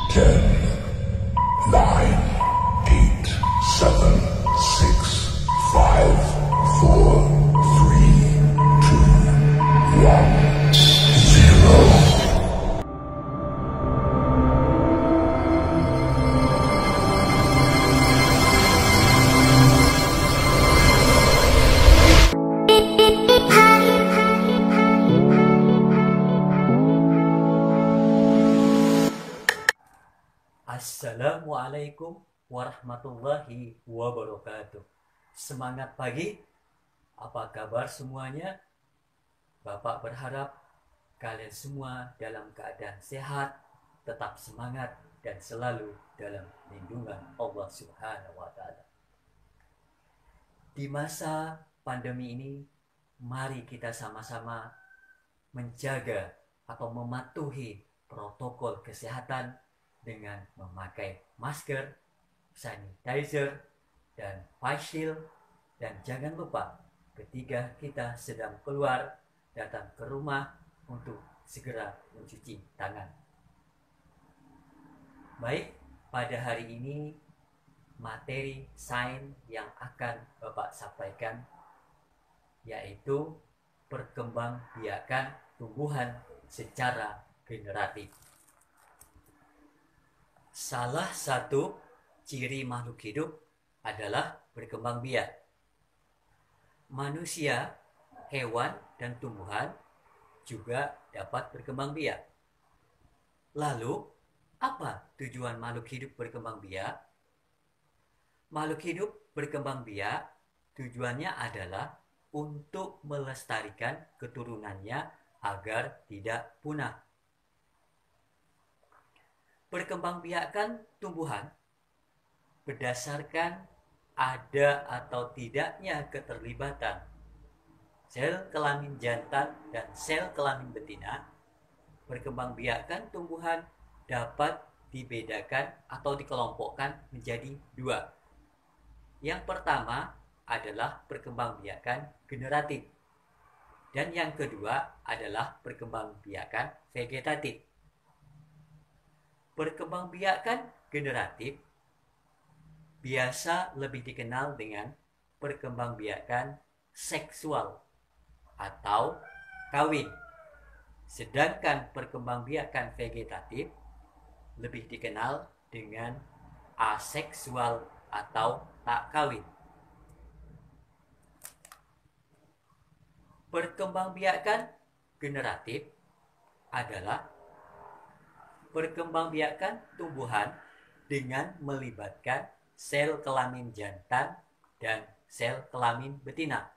10, 9, 8, 7, 6, 5, 4, 3, 2, 1, 0. Assalamualaikum warahmatullahi wabarakatuh. Semangat pagi. Apa kabar semuanya? Bapak berharap kalian semua dalam keadaan sehat, tetap semangat dan selalu dalam lindungan Allah Subhanahu wa taala. Di masa pandemi ini, mari kita sama-sama menjaga atau mematuhi protokol kesehatan dengan memakai masker, sanitizer, dan face shield. Dan jangan lupa ketika kita sedang keluar, datang ke rumah untuk segera mencuci tangan. Baik, pada hari ini materi sains yang akan Bapak sampaikan yaitu perkembangbiakan tumbuhan secara generatif. Salah satu ciri makhluk hidup adalah berkembang biak. Manusia, hewan, dan tumbuhan juga dapat berkembang biak. Lalu, apa tujuan makhluk hidup berkembang biak? Makhluk hidup berkembang biak tujuannya adalah untuk melestarikan keturunannya agar tidak punah. Perkembangbiakan tumbuhan berdasarkan ada atau tidaknya keterlibatan sel kelamin jantan dan sel kelamin betina. Perkembangbiakan tumbuhan dapat dibedakan atau dikelompokkan menjadi dua. Yang pertama adalah perkembangbiakan generatif dan yang kedua adalah perkembangbiakan vegetatif. Perkembangbiakan generatif biasa lebih dikenal dengan perkembangbiakan seksual atau kawin. Sedangkan perkembangbiakan vegetatif lebih dikenal dengan aseksual atau tak kawin. Perkembangbiakan generatif adalah perkembangbiakan tumbuhan dengan melibatkan sel kelamin jantan dan sel kelamin betina.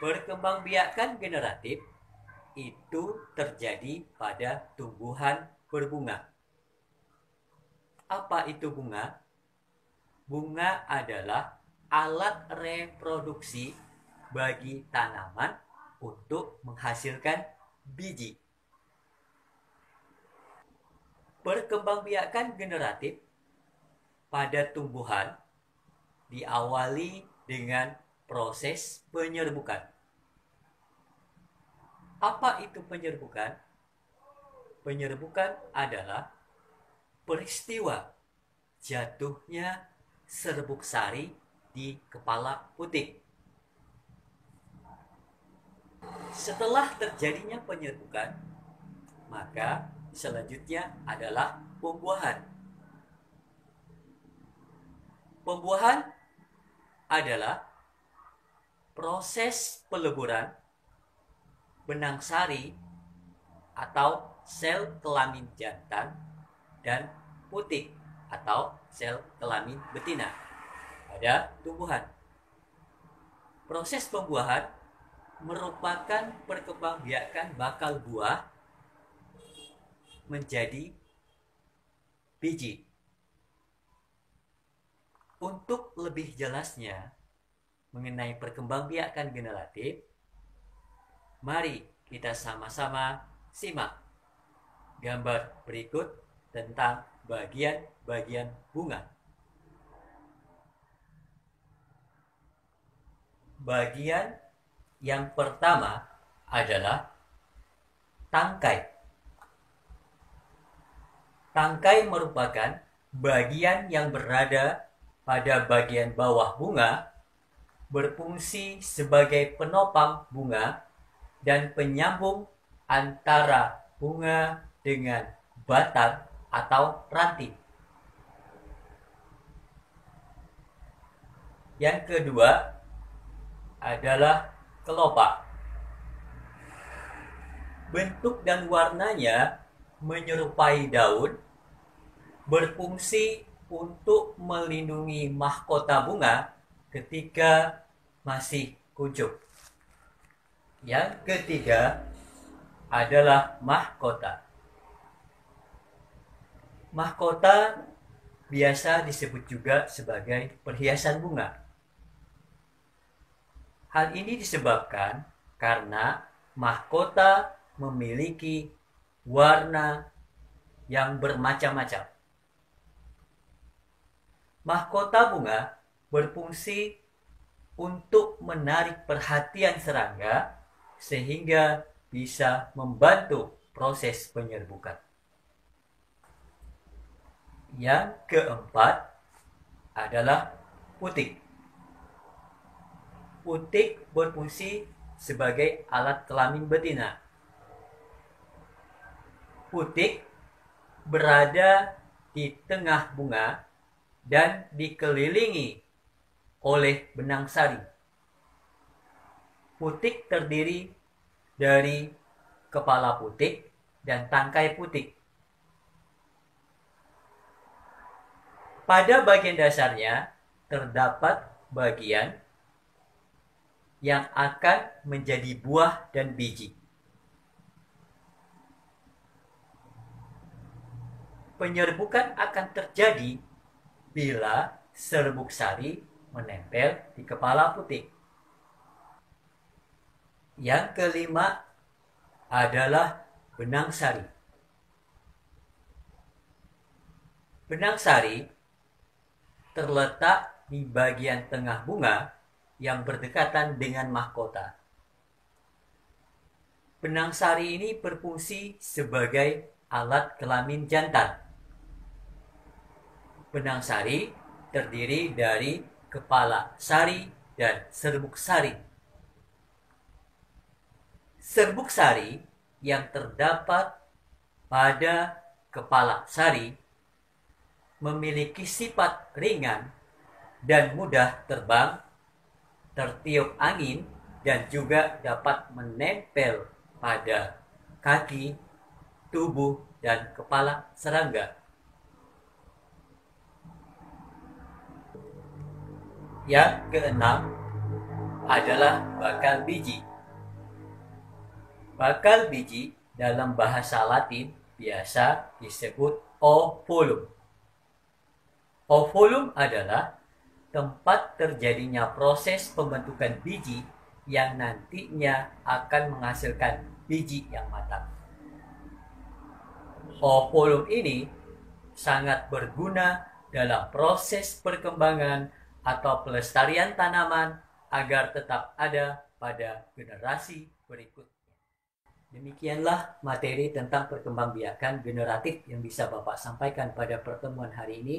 Perkembangbiakan generatif itu terjadi pada tumbuhan berbunga. Apa itu bunga? Bunga adalah alat reproduksi bagi tanaman untuk menghasilkan biji. Perkembangbiakan generatif pada tumbuhan diawali dengan proses penyerbukan. Apa itu penyerbukan? Penyerbukan adalah peristiwa jatuhnya serbuk sari di kepala putik. Setelah terjadinya penyerbukan, maka selanjutnya adalah pembuahan. Pembuahan adalah proses peleburan benang sari atau sel kelamin jantan dan putik atau sel kelamin betina pada tumbuhan. Proses pembuahan merupakan perkembangbiakan bakal buah menjadi biji. Untuk lebih jelasnya mengenai perkembangbiakan generatif, mari kita sama-sama simak gambar berikut tentang bagian-bagian bunga. Bagian yang pertama adalah tangkai. Tangkai merupakan bagian yang berada pada bagian bawah bunga, berfungsi sebagai penopang bunga dan penyambung antara bunga dengan batang atau ranting. Yang kedua adalah kelopak. Bentuk dan warnanya menyerupai daun, berfungsi untuk melindungi mahkota bunga ketika masih kuncup. Yang ketiga adalah mahkota. Mahkota biasa disebut juga sebagai perhiasan bunga. Hal ini disebabkan karena mahkota memiliki warna yang bermacam-macam. Mahkota bunga berfungsi untuk menarik perhatian serangga sehingga bisa membantu proses penyerbukan. Yang keempat adalah putik. Putik berfungsi sebagai alat kelamin betina. Putik berada di tengah bunga dan dikelilingi oleh benang sari. Putik terdiri dari kepala putik dan tangkai putik. Pada bagian dasarnya terdapat bagian yang akan menjadi buah dan biji. Penyerbukan akan terjadi bila serbuk sari menempel di kepala putik. Yang kelima adalah benang sari. Benang sari terletak di bagian tengah bunga yang berdekatan dengan mahkota. Benang sari ini berfungsi sebagai alat kelamin jantan. Benang sari terdiri dari kepala sari dan serbuk sari. Serbuk sari yang terdapat pada kepala sari memiliki sifat ringan dan mudah terbang, tertiup angin, dan juga dapat menempel pada kaki, tubuh, dan kepala serangga. Yang keenam adalah bakal biji. Bakal biji dalam bahasa Latin biasa disebut ovum. Ovum adalah tempat terjadinya proses pembentukan biji yang nantinya akan menghasilkan biji yang matang. Ovum ini sangat berguna dalam proses perkembangan atau pelestarian tanaman agar tetap ada pada generasi berikutnya. Demikianlah materi tentang perkembangbiakan generatif yang bisa Bapak sampaikan pada pertemuan hari ini.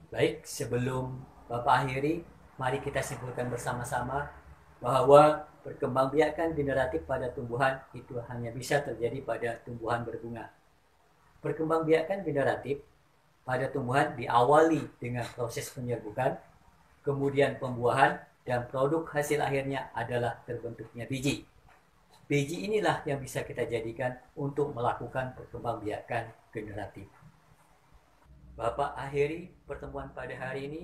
Baik, sebelum Bapak akhiri, mari kita simpulkan bersama-sama bahwa perkembangbiakan generatif pada tumbuhan itu hanya bisa terjadi pada tumbuhan berbunga. Perkembangbiakan generatif pada tumbuhan diawali dengan proses penyerbukan, kemudian pembuahan, dan produk hasil akhirnya adalah terbentuknya biji. Biji inilah yang bisa kita jadikan untuk melakukan perkembangbiakan generatif. Bapak akhiri pertemuan pada hari ini.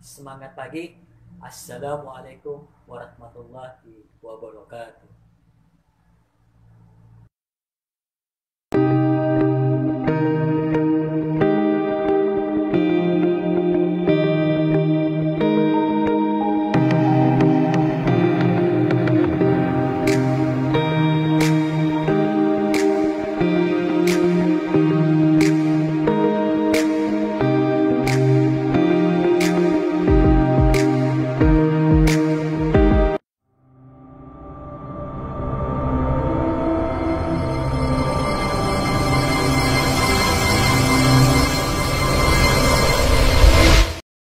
Semangat pagi. Assalamualaikum warahmatullahi wabarakatuh.